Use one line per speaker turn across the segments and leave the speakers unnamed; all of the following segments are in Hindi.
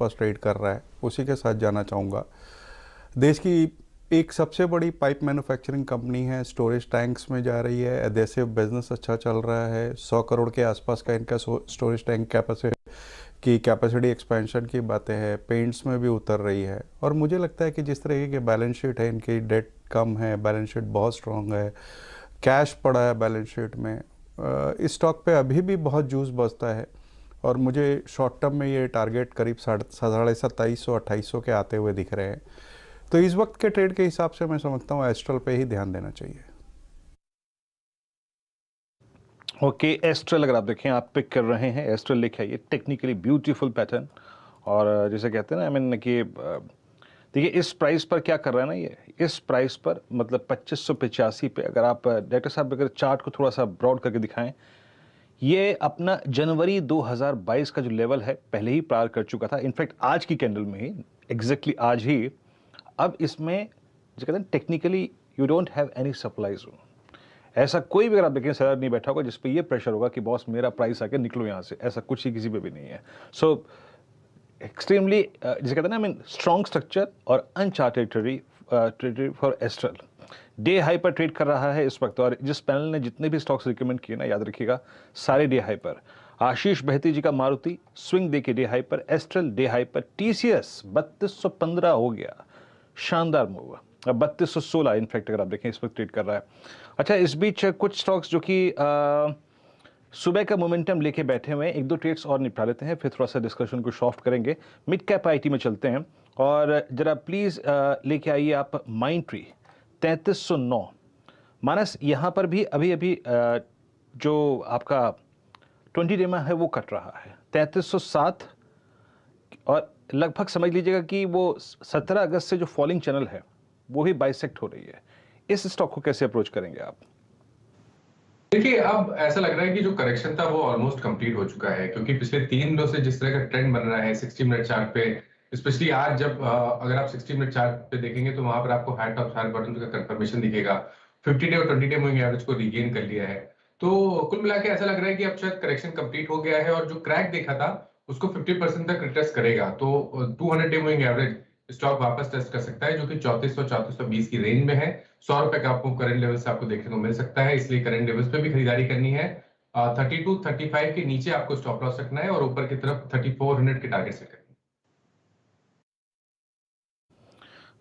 पास ट्रेड कर रहा है, उसी के साथ जाना चाहूँगा। देश की एक सबसे बड़ी पाइप मैन्युफैक्चरिंग कंपनी है, स्टोरेज टैंक्स में जा रही है। एडेसिव बिजनेस अच्छा चल रहा है, 100 करोड़ के आसपास का इनका स्टोरेज टैंक कैपेसिटी एक्सपेंशन की बातें हैं। पेंट्स में भी उतर रही है। और मुझे लगता है कि जिस तरह की बैलेंस शीट है इनकी, डेट कम है, बैलेंस शीट बहुत स्ट्रांग है, कैश पड़ा है बैलेंस शीट में, इस स्टॉक पे अभी भी बहुत जूस बचता है। और मुझे शॉर्ट टर्म में ये टारगेट करीब 2700-2800 के आते हुए दिख रहे हैं। तो इस वक्त के ट्रेड के हिसाब से मैं समझता हूँ एस्ट्रल पे ही ध्यान देना चाहिए।
ओके, एस्ट्रल अगर आप देखें, आप पिक कर रहे हैं, एस्ट्रल लेके आइए। टेक्निकली ब्यूटीफुल पैटर्न, और जैसे कहते हैं ना, आई मीन कि देखिए इस प्राइस पर क्या कर रहा है ना, ये इस प्राइस पर मतलब 2585 पे, अगर आप डायरेक्टर साहब अगर चार्ट को थोड़ा सा ब्रॉड करके दिखाएं, ये अपना जनवरी 2022 का जो लेवल है पहले ही पार कर चुका था। इनफैक्ट आज की कैंडल में ही, एग्जैक्टली आज ही, अब इसमें जो कहते हैं technically you don't have any supply zone. ऐसा कोई भी अगर आप देखें सेलर नहीं बैठा होगा जिस पे ये प्रेशर होगा कि बॉस मेरा प्राइस आके निकलो यहाँ से, ऐसा कुछ ही किसी पे भी नहीं है। सो एक्सट्रीमली जिसे कहते हैं ना, आई मीन स्ट्रॉन्ग स्ट्रक्चर और uncharted territory for astral. Day high पर ट्रेड कर रहा है इस वक्त, और जिस पैनल ने जितने भी स्टॉक्स रिकमेंड किए ना, याद रखिएगा सारे डे हाई पर। आशीष बहती जी का मारुति स्विंग दे के डे हाई पर, एस्ट्रल डे हाई पर, टीसीएस 3215 हो गया, शानदार मूव। अब 3216 इनफैक्ट अगर आप देखें इस वक्त ट्रेड कर रहा है। अच्छा, इस बीच कुछ स्टॉक्स जो कि सुबह का मोमेंटम लेके बैठे हुए हैं, एक दो ट्रेड्स और निपटा लेते हैं, फिर थोड़ा सा डिस्कशन को सॉफ्ट करेंगे। मिड कैप आईटी में चलते हैं, और जरा प्लीज लेके आइए आप माइंड ट्री 3309। मानस यहाँ पर भी अभी अभी जो आपका 20 डे में है वो कट रहा है 3307, और लगभग समझ लीजिएगा कि वो 17 अगस्त से जो फॉलिंग चैनल है वो भी बाइसेक्ट हो रही है। इस स्टॉक को कैसे अप्रोच करेंगे आप?
देखिए, अब ऐसा लग रहा है कि जो करेक्शन था वो ऑलमोस्ट कंप्लीट हो चुका है, क्योंकि पिछले 3 दिनों से जिस तरह का ट्रेंड बन रहा है 60 मिनट चार्ट पे, स्पेशली आज जब अगर आप 60 मिनट चार्ट पे देखेंगे तो वहां पर आपको हाई टॉप हाई बॉटम का कंफर्मेशन दिखेगा। 50 डे और 20 डे मूविंग एवरेज को रिगेन कर लिया है। तो कुल मिला के ऐसा लग रहा है कि अब शायद करेक्शन कंप्लीट हो गया है, और जो क्रैक देखा था उसको 50% तक रिटेस्ट करेगा। तो 200 डे मूविंग एवरेज स्टॉक वापस टेस्ट कर सकता है, जो कि 3400-3420 की रेंज में है। 100 रुपए का आपको करंट लेवल से आपको देखने को मिल सकता है, इसलिए करंट लेवल्स पे भी खरीदारी करनी है। 32-35 के नीचे आपको स्टॉप लॉस रखना है, और ऊपर की तरफ 3400 के टारगेट सेट करनी है।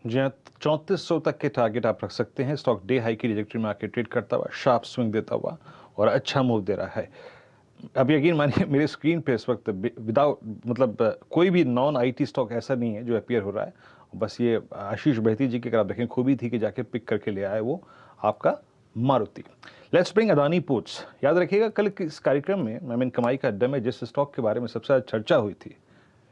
जी हाँ, 3400 तक के टारगेट आप रख सकते हैं। स्टॉक डे हाई की ट्रैजेक्टरी में आके ट्रेड करता हुआ, शार्प स्विंग देता हुआ, और अच्छा मूव दे रहा है। अब यकीन मानिए मेरे स्क्रीन पे इस वक्त विदाउट मतलब कोई भी नॉन आईटी स्टॉक ऐसा नहीं है जो अपीयर हो रहा है। बस ये आशीष बहती जी की अगर आप देखें खूबी थी कि जाके पिक करके ले आए वो आपका Maruti. Let's bring Adani ports. याद रखिएगा कल इस कार्यक्रम में, आई मीन कमाई का अड्डा में, जिस स्टॉक के बारे में सबसे ज़्यादा चर्चा हुई थी,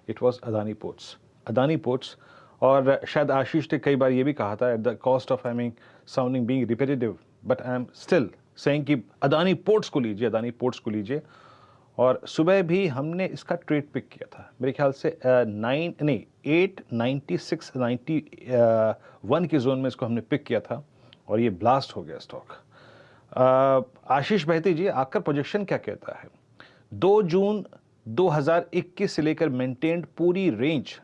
it was Adani ports. Adani ports, और शायद आशीष ने कई बार ये भी कहा था, at the cost of I mean sounding being repetitive, but I am still saying कि अदानी पोर्ट्स को लीजिए, अदानी पोर्ट्स को लीजिए। और सुबह भी हमने इसका ट्रेड पिक किया था, मेरे ख्याल से 896-91 के जोन में इसको हमने पिक किया था, और ये ब्लास्ट हो गया स्टॉक। आशीष बहती जी, आपका प्रोजेक्शन क्या कहता है? 2 जून 2021 से लेकर मेंटेन्ड पूरी रेंज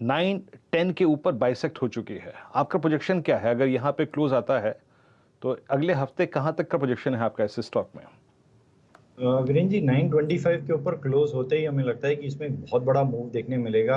9-10 के ऊपर बाइसेक्ट हो चुकी है। आपका प्रोजेक्शन क्या है? अगर यहाँ पे क्लोज आता है तो अगले हफ्ते कहाँ तक का प्रोजेक्शन है आपका इस स्टॉक में?
वीरेन जी, 925 के ऊपर क्लोज होते ही हमें लगता है कि इसमें बहुत बड़ा मूव देखने मिलेगा।